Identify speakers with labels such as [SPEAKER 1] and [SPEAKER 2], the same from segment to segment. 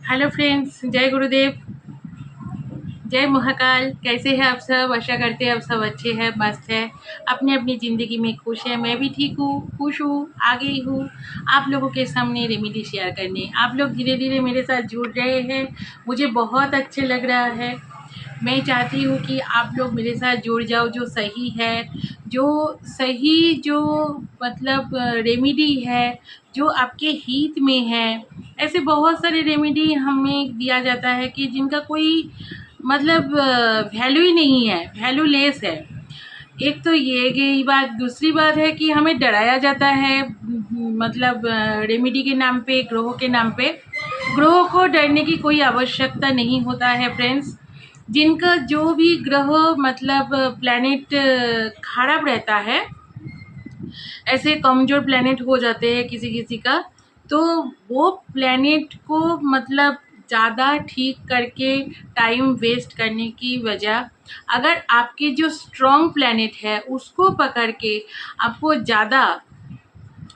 [SPEAKER 1] Hello friends, जय गुरुदेव, जय महाकाल। कैसे हैं आप सब? आशा करते हैं आप सब अच्छे हैं, मस्त है, अपनी अपनी ज़िंदगी में खुश है। मैं भी ठीक हूँ, खुश हूँ, आ गई हूँ आप लोगों के सामने रेमेडी शेयर करने। आप लोग धीरे धीरे मेरे साथ जुड़ रहे हैं, मुझे बहुत अच्छे लग रहा है। मैं चाहती हूँ कि आप लोग मेरे साथ जुड़ जाओ। जो मतलब रेमेडी है, जो आपके हित में है। ऐसे बहुत सारे रेमेडी हमें दिया जाता है कि जिनका कोई मतलब वैल्यू ही नहीं है, वैल्यू लेस है। एक तो ये बात, दूसरी बात है कि हमें डराया जाता है, मतलब रेमेडी के नाम पे, ग्रहों के नाम पे। ग्रहों को डरने की कोई आवश्यकता नहीं होता है फ्रेंड्स। जिनका जो भी ग्रह मतलब प्लैनेट खराब रहता है, ऐसे कमज़ोर प्लैनेट हो जाते हैं किसी किसी का, तो वो प्लैनेट को मतलब ज़्यादा ठीक करके टाइम वेस्ट करने की वजह, अगर आपके जो स्ट्रॉन्ग प्लैनेट है उसको पकड़ के आपको ज़्यादा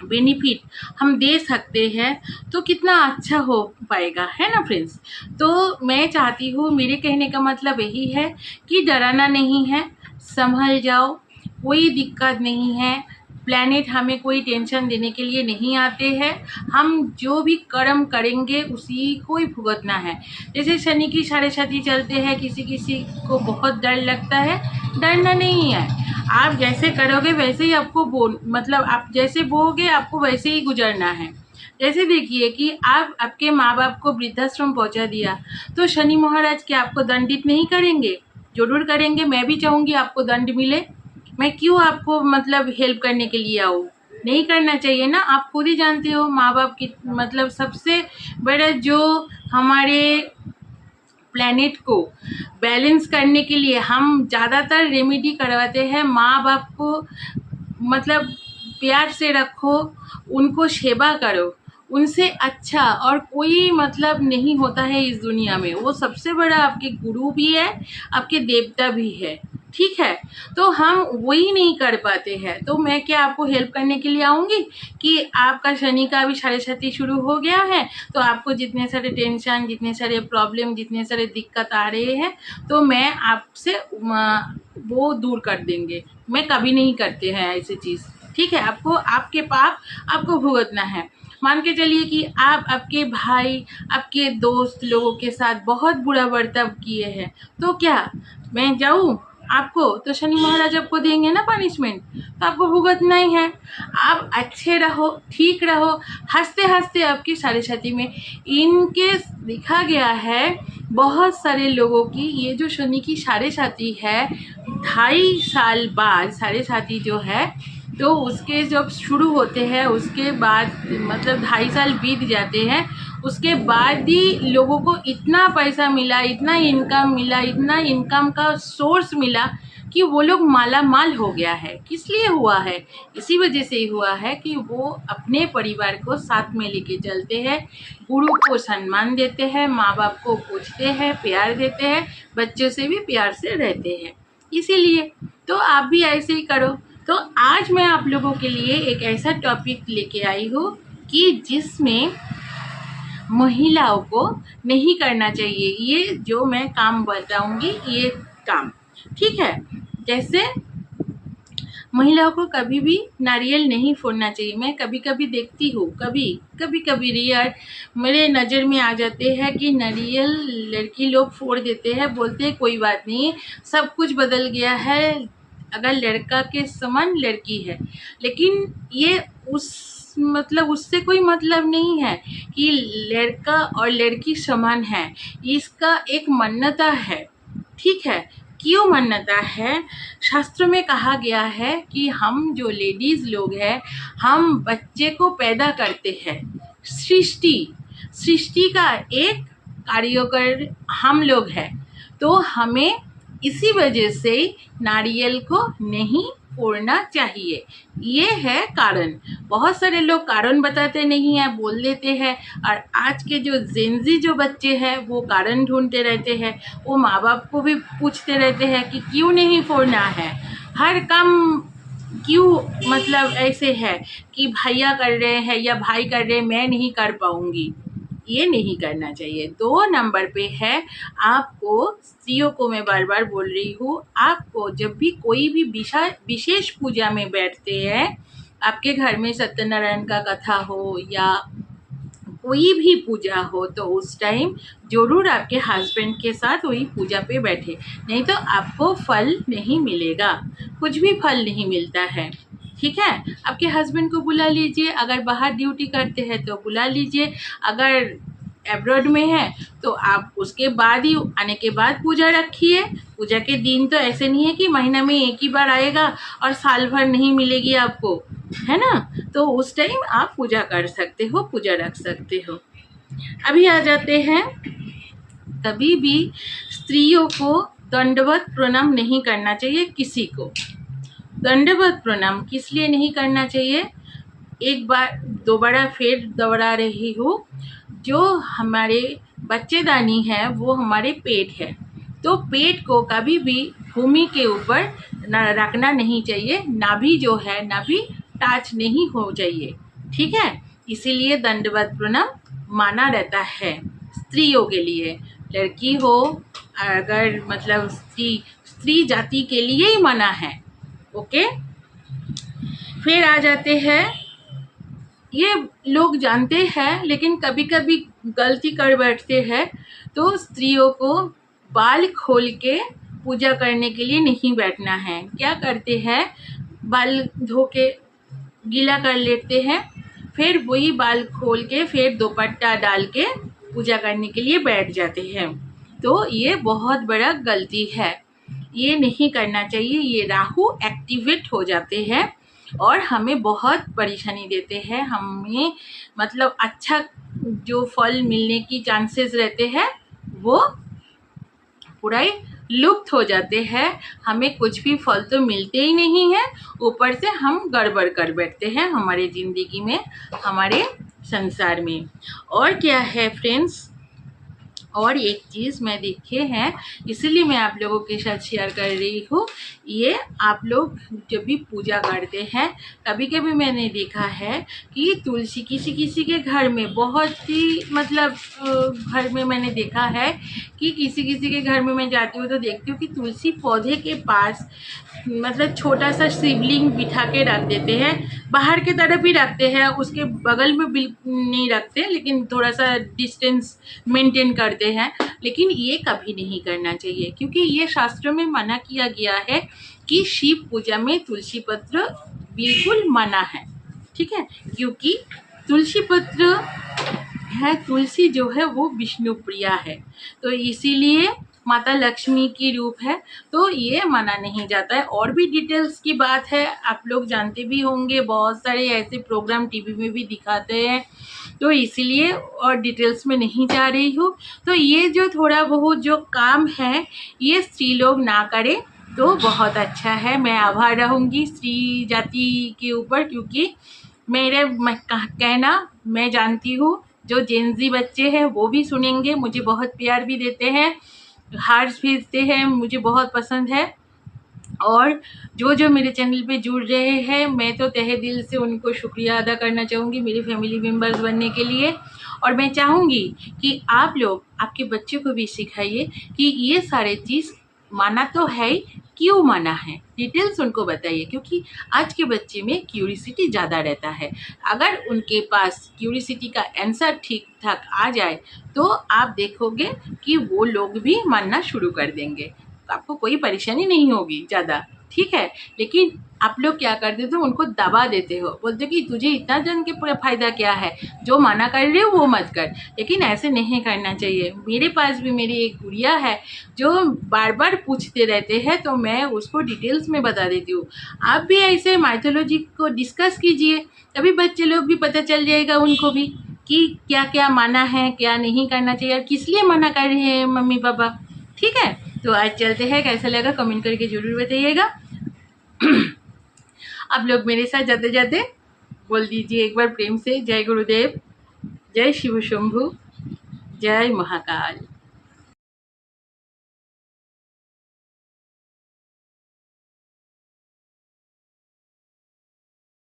[SPEAKER 1] बेनिफिट हम दे सकते हैं, तो कितना अच्छा हो पाएगा, है ना फ्रेंड्स। तो मैं चाहती हूँ, मेरे कहने का मतलब यही है कि डराना नहीं है, संभल जाओ, कोई दिक्कत नहीं है। प्लैनेट हमें कोई टेंशन देने के लिए नहीं आते हैं। हम जो भी कर्म करेंगे उसी को ही भुगतना है। जैसे शनि की साढ़े साथी चलते हैं, किसी किसी को बहुत डर लगता है, डरना नहीं है। आप जैसे करोगे वैसे ही आपको मतलब आप जैसे बोओगे आपको वैसे ही गुजरना है। जैसे देखिए कि आप आपके माँ बाप को वृद्धाश्रम पहुँचा दिया, तो शनि महाराज क्या आपको दंडित नहीं करेंगे? जरूर करेंगे। मैं भी चाहूँगी आपको दंड मिले। मैं क्यों आपको मतलब हेल्प करने के लिए आऊँ? नहीं करना चाहिए ना। आप खुद ही जानते हो, माँ बाप की मतलब सबसे बड़ा जो हमारे प्लैनेट को बैलेंस करने के लिए हम ज़्यादातर रेमेडी करवाते हैं। माँ बाप को मतलब प्यार से रखो, उनको सेवा करो, उनसे अच्छा और कोई मतलब नहीं होता है इस दुनिया में। वो सबसे बड़ा आपके गुरु भी है, आपके देवता भी है, ठीक है। तो हम वही नहीं कर पाते हैं, तो मैं क्या आपको हेल्प करने के लिए आऊँगी कि आपका शनि का अभी साढ़े साथी शुरू हो गया है, तो आपको जितने सारे टेंशन, जितने सारे प्रॉब्लम, जितने सारे दिक्कत आ रहे हैं, तो मैं आपसे वो दूर कर देंगे। मैं कभी नहीं करते हैं ऐसी चीज़, ठीक है। आपको आपके पाप आपको भुगतना है। मान के चलिए कि आप आपके भाई, आपके दोस्त लोगों के साथ बहुत बुरा बर्ताव किए हैं, तो क्या मैं जाऊँ आपको? तो शनि महाराज आपको देंगे ना पनिशमेंट, तो आपको भुगतना ही है। आप अच्छे रहो, ठीक रहो, हंसते हंसते आपकी साढ़े साथी में। इनके देखा गया है बहुत सारे लोगों की, ये जो शनि की साढ़े साथी है, 2.5 साल बाद साढ़े साथी जो है, तो उसके जब शुरू होते हैं उसके बाद मतलब 2.5 साल बीत जाते हैं, उसके बाद ही लोगों को इतना पैसा मिला, इतना इनकम मिला, इतना इनकम का सोर्स मिला कि वो लोग माला माल हो गया है। किस लिए हुआ है? इसी वजह से ही हुआ है कि वो अपने परिवार को साथ में लेके चलते हैं, गुरु को सम्मान देते हैं, माँ बाप को पूछते हैं, प्यार देते हैं, बच्चों से भी प्यार से रहते हैं। इसीलिए तो आप भी ऐसे ही करो। तो आज मैं आप लोगों के लिए एक ऐसा टॉपिक लेके आई हूँ कि जिसमें महिलाओं को नहीं करना चाहिए। ये जो मैं काम बताऊंगी, ये काम, ठीक है। जैसे महिलाओं को कभी भी नारियल नहीं फोड़ना चाहिए। मैं कभी कभी देखती हूँ, कभी कभी रियर मेरे नज़र में आ जाते हैं कि नारियल लड़की लोग फोड़ देते हैं, बोलते हैं कोई बात नहीं, सब कुछ बदल गया है, अगर लड़का के समान लड़की है। लेकिन ये उस मतलब उससे कोई मतलब नहीं है कि लड़का और लड़की समान है। इसका एक मान्यता है, ठीक है। क्यों मान्यता है? शास्त्रों में कहा गया है कि हम जो लेडीज लोग हैं, हम बच्चे को पैदा करते हैं। सृष्टि का एक कार्यकर हम लोग हैं, तो हमें इसी वजह से नारियल को नहीं फोड़ना चाहिए। ये है कारण। बहुत सारे लोग कारण बताते नहीं हैं, बोल देते हैं, और आज के जो जेनजी जो बच्चे हैं वो कारण ढूंढते रहते हैं। वो माँ बाप को भी पूछते रहते हैं कि क्यों नहीं फोड़ना है, हर काम क्यों मतलब ऐसे है कि भैया कर रहे हैं या भाई कर रहे हैं, मैं नहीं कर पाऊंगी। ये नहीं करना चाहिए। 2 नंबर पे है, आपको स्त्रियों को मैं बार बार बोल रही हूँ, आपको जब भी कोई भी विशेष पूजा में बैठते हैं, आपके घर में सत्यनारायण का कथा हो या कोई भी पूजा हो, तो उस टाइम जरूर आपके हस्बैंड के साथ वही पूजा पे बैठे, नहीं तो आपको फल नहीं मिलेगा, कुछ भी फल नहीं मिलता है। ठीक है, आपके हस्बैंड को बुला लीजिए, अगर बाहर ड्यूटी करते हैं तो बुला लीजिए, अगर एब्रॉड में है तो आप उसके बाद ही आने के बाद पूजा रखिए। पूजा के दिन तो ऐसे नहीं है कि महीना में एक ही बार आएगा और साल भर नहीं मिलेगी आपको, है ना। तो उस टाइम आप पूजा कर सकते हो, पूजा रख सकते हो। अभी आ जाते हैं, कभी भी स्त्रियों को दंडवत प्रणाम नहीं करना चाहिए किसी को। दंडवत प्रणाम किस लिए नहीं करना चाहिए, एक बार दोबारा फिर दोहरा रही हूँ, जो हमारे बच्चेदानी है वो हमारे पेट है, तो पेट को कभी भी भूमि के ऊपर रखना नहीं चाहिए, नाभि जो है नाभि टच नहीं हो चाहिए। ठीक है, इसीलिए दंडवत प्रणाम माना रहता है स्त्रियों के लिए। लड़की हो अगर मतलब स्त्री जाति के लिए ही मना है। ओके, फिर आ जाते हैं, ये लोग जानते हैं लेकिन कभी कभी गलती कर बैठते हैं, तो स्त्रियों को बाल खोल के पूजा करने के लिए नहीं बैठना है। क्या करते हैं, बाल धो के गीला कर लेते हैं, फिर वही बाल खोल के फिर दुपट्टा डाल के पूजा करने के लिए बैठ जाते हैं, तो ये बहुत बड़ा गलती है, ये नहीं करना चाहिए। ये राहु एक्टिवेट हो जाते हैं और हमें बहुत परेशानी देते हैं, हमें मतलब अच्छा जो फल मिलने की चांसेस रहते हैं वो पूरा ही लुप्त हो जाते हैं, हमें कुछ भी फल तो मिलते ही नहीं है, ऊपर से हम गड़बड़ कर बैठते हैं हमारे ज़िंदगी में, हमारे संसार में। और क्या है फ्रेंड्स, और एक चीज़ मैं देखे हैं, इसीलिए मैं आप लोगों के साथ शेयर कर रही हूँ। ये आप लोग जब भी पूजा करते हैं, कभी कभी मैंने देखा है कि तुलसी किसी किसी के घर में बहुत ही मतलब घर में मैंने देखा है कि किसी किसी के घर में मैं जाती हूँ तो देखती हूँ कि तुलसी पौधे के पास मतलब छोटा सा शिवलिंग बिठा के रख देते हैं, बाहर के तरफ ही रखते हैं, उसके बगल में बिल्कुल नहीं रखते, लेकिन थोड़ा सा डिस्टेंस मेंटेन करते हैं। लेकिन ये कभी नहीं करना चाहिए, क्योंकि ये शास्त्रों में मना किया गया है कि शिव पूजा में तुलसी पत्र बिल्कुल मना है। ठीक है, क्योंकि तुलसी पत्र है, तुलसी जो है वो विष्णु प्रिया है, तो इसीलिए माता लक्ष्मी की रूप है, तो ये माना नहीं जाता है। और भी डिटेल्स की बात है, आप लोग जानते भी होंगे, बहुत सारे ऐसे प्रोग्राम टीवी में भी दिखाते हैं, तो इसीलिए और डिटेल्स में नहीं जा रही हूँ। तो ये जो थोड़ा बहुत जो काम है ये स्त्री लोग ना करें तो बहुत अच्छा है। मैं आभार रहूँगी स्त्री जाति के ऊपर, क्योंकि मेरे कहना मैं जानती हूँ, जो जेनजी बच्चे हैं वो भी सुनेंगे, मुझे बहुत प्यार भी देते हैं, हार्ट्स भेजते हैं, मुझे बहुत पसंद है। और जो जो मेरे चैनल पे जुड़ रहे हैं, मैं तो तहे दिल से उनको शुक्रिया अदा करना चाहूँगी मेरे फैमिली मेम्बर्स बनने के लिए। और मैं चाहूँगी कि आप लोग आपके बच्चों को भी सिखाइए कि ये सारे चीज़ माना तो है, क्यों माना है, डिटेल्स उनको बताइए, क्योंकि आज के बच्चे में क्यूरियोसिटी ज़्यादा रहता है। अगर उनके पास क्यूरियोसिटी का आंसर ठीक ठाक आ जाए तो आप देखोगे कि वो लोग भी मानना शुरू कर देंगे, आपको कोई परेशानी नहीं होगी ज़्यादा। ठीक है, लेकिन आप लोग क्या कर देते हो, उनको दबा देते हो, बोलते हो कि तुझे इतना जन के फ़ायदा क्या है, जो मना कर रहे हो वो मत कर। लेकिन ऐसे नहीं करना चाहिए। मेरे पास भी मेरी एक गुड़िया है जो बार बार पूछते रहते हैं, तो मैं उसको डिटेल्स में बता देती हूँ। आप भी ऐसे माइथोलॉजी को डिस्कस कीजिए, तभी बच्चे लोग भी पता चल जाएगा उनको भी कि क्या क्या माना है, क्या नहीं करना चाहिए और किस लिए मना कर रहे हैं मम्मी पापा। ठीक है, तो आज चलते हैं, कैसा लगा कमेंट करके ज़रूर बताइएगा। आप लोग मेरे साथ जाते जाते बोल दीजिए एक बार प्रेम से, जय गुरुदेव, जय शिव शंभु, जय महाकाल।